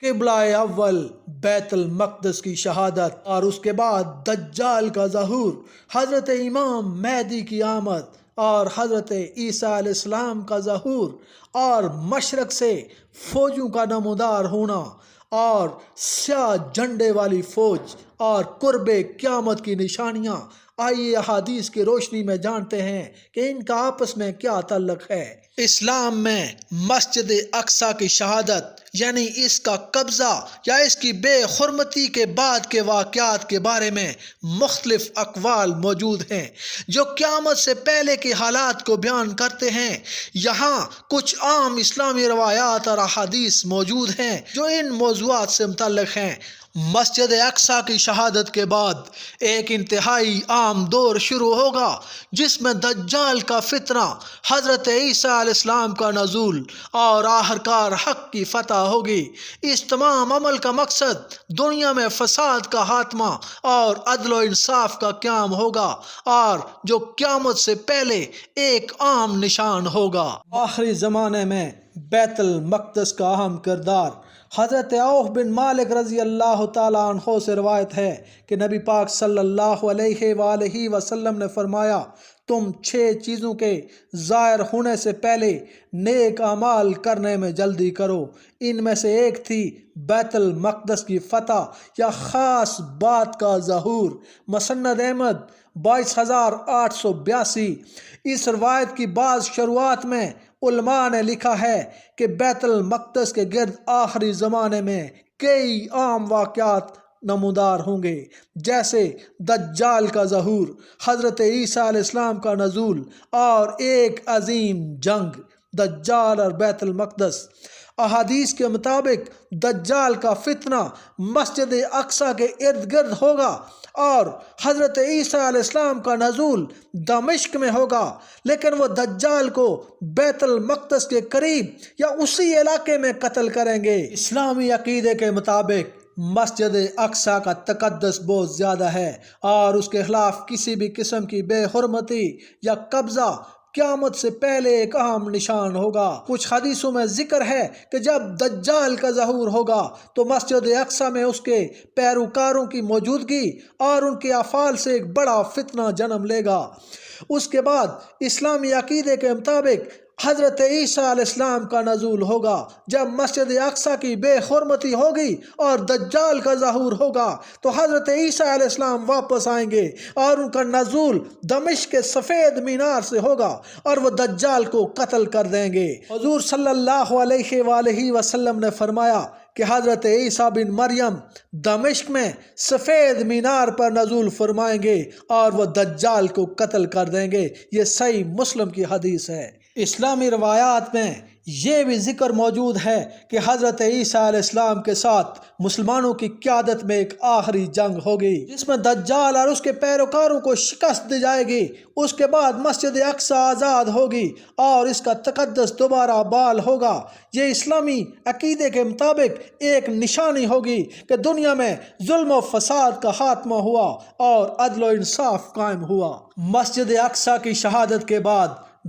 قبلہ اول بیت المقدس کی شہادت، اور اس کے بعد دجال کا ظہور، حضرت امام مہدی کی آمد اور حضرت عیسیٰ علیہ السلام کا ظہور، اور مشرق سے فوجوں کا نمودار ہونا اور سیاہ جھنڈے والی فوج اور قرب قیامت کی نشانیاں۔ آئیے احادیث کی روشنی میں جانتے ہیں کہ ان کا آپس میں کیا تعلق ہے۔ اسلام میں مسجد اقصی کی شہادت یعنی اس کا قبضہ یا اس کی بے حرمتی کے بعد کے واقعات کے بارے میں مختلف اقوال موجود ہیں جو قیامت سے پہلے کے حالات کو بیان کرتے ہیں۔ یہاں کچھ عام اسلامی روایات اور احادیث موجود ہیں جو ان موضوعات سے متعلق ہیں۔ مسجد اقصی کی شہادت کے بعد ایک انتہائی عام دور شروع ہوگا جس میں دجال کا فتنہ، حضرت عیسیٰ علیہ السلام کا نزول اور آخرکار حق کی فتح ہوگی۔ اس تمام عمل کا مقصد دنیا میں فساد کا خاتمہ اور عدل و انصاف کا قیام ہوگا، اور جو قیامت سے پہلے ایک عام نشان ہوگا۔ آخری زمانے میں بیت المقدس کا اہم کردار۔ حضرت عوف بن مالک رضی اللہ تعالیٰ عنہ سے روایت ہے کہ نبی پاک صلی اللہ علیہ وآلہ وسلم نے فرمایا، تم 6 چیزوں کے ظاہر ہونے سے پہلے نیک اعمال کرنے میں جلدی کرو۔ ان میں سے ایک تھی بیت المقدس کی فتح یا خاص بات کا ظہور۔ مسند احمد 22,882۔ اس روایت کی بعض شروحات میں علماء نے لکھا ہے کہ بیت المقدس کے گرد آخری زمانے میں کئی عام واقعات نمودار ہوں گے، جیسے دجال کا ظہور، حضرت عیسیٰ علیہ السلام کا نزول، اور ایک عظیم جنگ، دجال اور بیت المقدس۔ احادیث کے مطابق دجال کا فتنہ مسجد اقصی کے ارد گرد ہوگا اور حضرت عیسیٰ علیہ السلام کا نزول دمشق میں ہوگا، لیکن وہ دجال کو بیت المقدس کے قریب یا اسی علاقے میں قتل کریں گے۔ اسلامی عقیدے کے مطابق مسجد اقصی کا تقدس بہت زیادہ ہے اور اس کے خلاف کسی بھی قسم کی بے حرمتی یا قبضہ قیامت سے پہلے ایک اہم نشان ہوگا۔ کچھ حدیثوں میں ذکر ہے کہ جب دجال کا ظہور ہوگا تو مسجد اقصی میں اس کے پیروکاروں کی موجودگی اور ان کے افعال سے ایک بڑا فتنہ جنم لے گا۔ اس کے بعد اسلامی عقیدے کے مطابق حضرت عیسیٰ علیہ السلام کا نزول ہوگا۔ جب مسجد اقصی کی بے حرمتی ہوگی اور دجال کا ظہور ہوگا تو حضرت عیسیٰ علیہ السلام واپس آئیں گے اور ان کا نزول دمشق کے سفید مینار سے ہوگا اور وہ دجال کو قتل کر دیں گے۔ حضور صلی اللہ علیہ وآلہ وسلم نے فرمایا کہ حضرت عیسیٰ بن مریم دمشق میں سفید مینار پر نزول فرمائیں گے اور وہ دجال کو قتل کر دیں گے۔ یہ صحیح مسلم کی حدیث ہے۔ اسلامی روایات میں یہ بھی ذکر موجود ہے کہ حضرت عیسیٰ علیہ السلام کے ساتھ مسلمانوں کی قیادت میں ایک آخری جنگ ہوگی جس میں دجال اور اس کے پیروکاروں کو شکست دی جائے گی۔ اس کے بعد مسجد اقصی آزاد ہوگی اور اس کا تقدس دوبارہ بحال ہوگا۔ یہ اسلامی عقیدے کے مطابق ایک نشانی ہوگی کہ دنیا میں ظلم و فساد کا خاتمہ ہوا اور عدل و انصاف قائم ہوا۔ مسجد اقصی کی شہادت کے بعد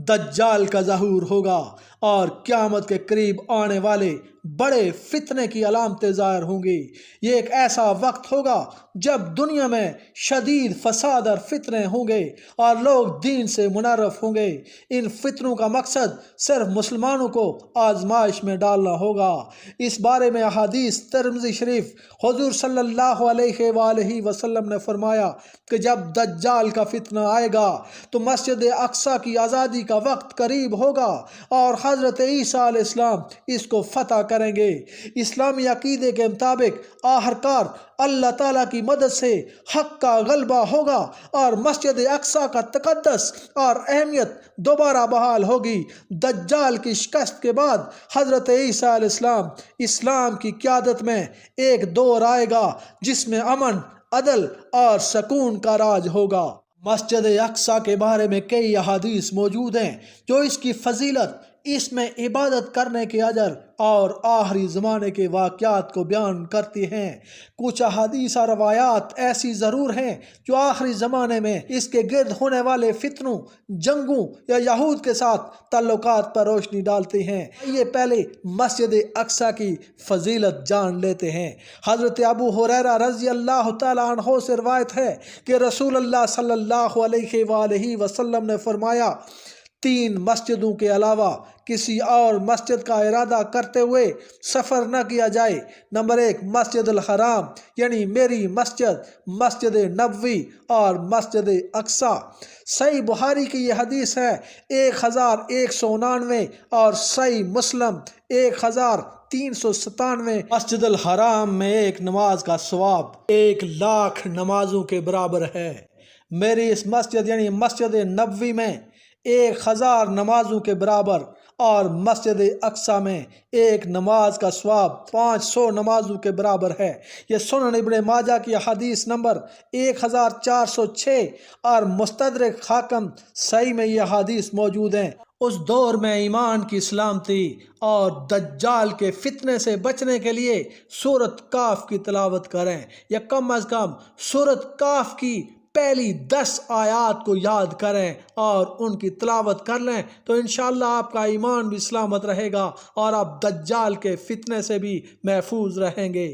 دجال کا ظہور ہوگا اور قیامت کے قریب آنے والے بڑے فتنے کی علامتیں ظاہر ہوں گی۔ یہ ایک ایسا وقت ہوگا جب دنیا میں شدید فساد اور فتنے ہوں گے اور لوگ دین سے منحرف ہوں گے۔ ان فتنوں کا مقصد صرف مسلمانوں کو آزمائش میں ڈالنا ہوگا۔ اس بارے میں احادیث ترمذی شریف حضور صلی اللہ علیہ وآلہ وسلم نے فرمایا کہ جب دجال کا فتنہ آئے گا تو مسجد اقصی کی آزادی کا وقت قریب ہوگا اور حضرت عیسیٰ علیہ السلام اس کو فتح کریں گے۔ اسلامی عقیدے کے مطابق آخرکار اللہ تعالیٰ کی مدد سے حق کا غلبہ ہوگا اور مسجد اقصی کا تقدس اور اہمیت دوبارہ بحال ہوگی۔ دجال کی شکست کے بعد حضرت عیسیٰ علیہ السلام اسلام کی قیادت میں ایک دور آئے گا جس میں امن، عدل اور سکون کا راج ہوگا۔ مسجد اقصی کے بارے میں کئی احادیث موجود ہیں جو اس کی فضیلت، اس میں عبادت کرنے کے اجر اور آخری زمانے کے واقعات کو بیان کرتی ہیں۔ کچھ احادیث اور روایات ایسی ضرور ہیں جو آخری زمانے میں اس کے گرد ہونے والے فتنوں، جنگوں یا یہود کے ساتھ تعلقات پر روشنی ڈالتی ہیں۔ یہ پہلے مسجد اقصی کی فضیلت جان لیتے ہیں۔ حضرت ابو ہریرہ رضی اللہ تعالیٰ عنہ سے روایت ہے کہ رسول اللہ صلی اللہ علیہ وآلہ وسلم نے فرمایا، 3 مسجدوں کے علاوہ کسی اور مسجد کا ارادہ کرتے ہوئے سفر نہ کیا جائے۔ نمبر 1، مسجد الحرام یعنی میری مسجد، مسجد نبوی اور مسجد اقصی۔ صحیح بخاری کی یہ حدیث ہے 1199 اور صحیح مسلم 1397۔ مسجد الحرام میں ایک نماز کا ثواب 1,00,000 نمازوں کے برابر ہے۔ میری اس مسجد یعنی مسجد نبوی میں 1000 نمازوں کے برابر اور مسجد اقصی میں ایک نماز کا ثواب 500 نمازوں کے برابر ہے۔ یہ سنن ابن ماجہ کی حدیث نمبر 1406 اور مستدرک حاکم صحیح میں یہ حدیث موجود ہیں۔ اس دور میں ایمان کی سلامتی اور دجال کے فتنے سے بچنے کے لیے سورۃ کاف کی تلاوت کریں یا کم از کم سورۃ کاف کی پہلی 10 آیات کو یاد کریں اور ان کی تلاوت کر لیں تو انشاءاللہ آپ کا ایمان بھی سلامت رہے گا اور آپ دجال کے فتنے سے بھی محفوظ رہیں گے۔